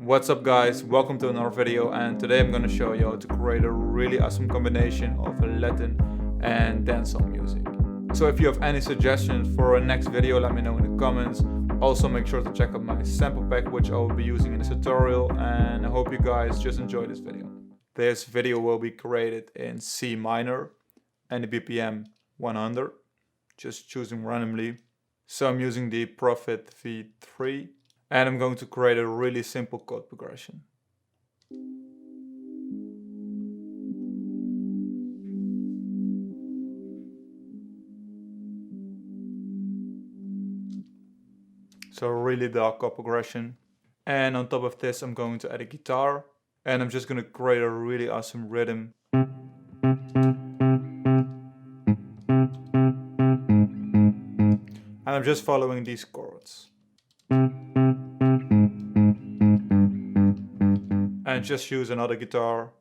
What's up guys, welcome to another video, and today I'm gonna show you how to create a really awesome combination of Latin and dancehall music. So if you have any suggestions for a next video, let me know in the comments. Also make sure to check out my sample pack, which I will be using in this tutorial, and I hope you guys just enjoy this video. This video will be created in C minor and the BPM 100, just choosing randomly. So I'm using the Prophet V3. And I'm going to create a really simple chord progression. So a really dark chord progression. And on top of this, I'm going to add a guitar. And I'm just going to create a really awesome rhythm. And I'm just following these chords. And just use another guitar,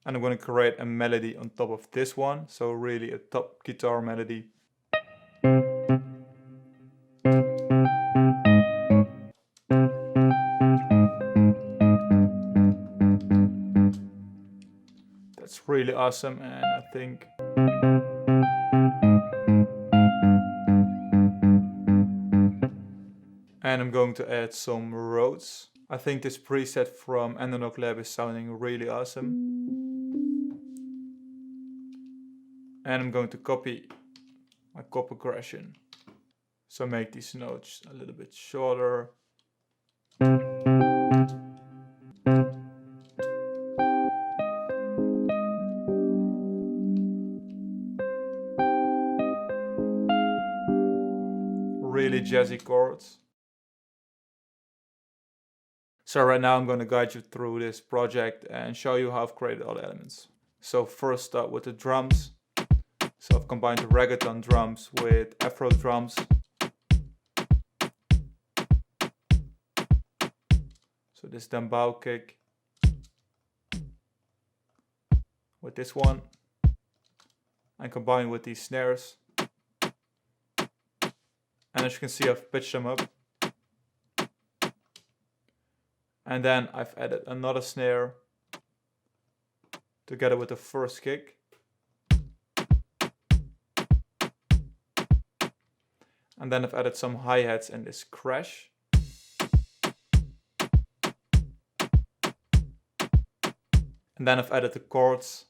and I'm going to create a melody on top of this one, so really a top guitar melody. That's really awesome, and I think and I'm going to add some Rhodes. I think this preset from Analog Lab is sounding really awesome. And I'm going to copy my chord progression. So make these notes a little bit shorter. Really jazzy chords. So right now I'm going to guide you through this project and show you how I've created all the elements. So first start with the drums. So I've combined the Reggaeton drums with afro drums. So this dembow kick with this one, and combined with these snares. And as you can see, I've pitched them up. And then I've added another snare together with the first kick. And then I've added some hi-hats in this crash. And then I've added the chords.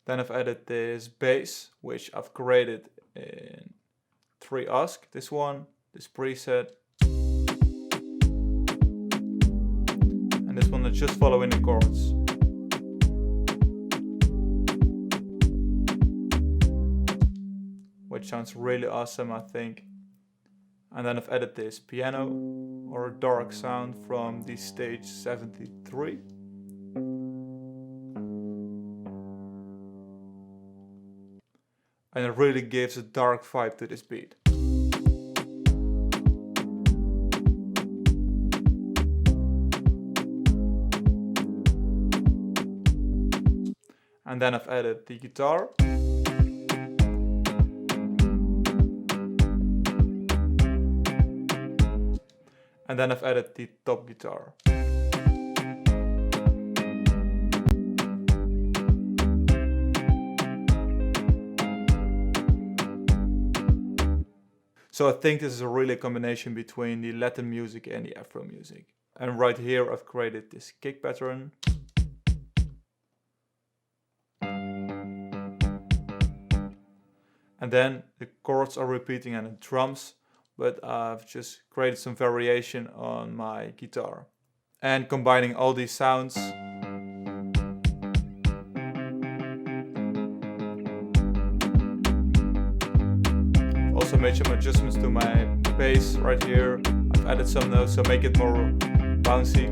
Then I've added this bass, which I've created in 3 this one, this preset. And this one is just following the chords. Which sounds really awesome, I think. And then I've added this piano or dark sound from the stage 73. And it really gives a dark vibe to this beat. And then I've added the guitar. And then I've added the top guitar. So I think this is a really combination between the Latin music and the Afro music. And right here I've created this kick pattern. And then the chords are repeating and the drums, but I've just created some variation on my guitar. And combining all these sounds, also made some adjustments to my bass right here. I've added some notes to make it more bouncy.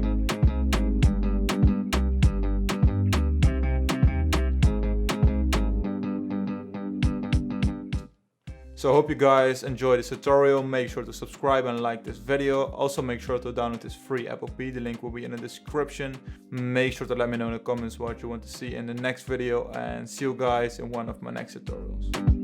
So I hope you guys enjoyed this tutorial. Make sure to subscribe and like this video. Also make sure to download this free app. The link will be in the description. Make sure to let me know in the comments what you want to see in the next video, and see you guys in one of my next tutorials.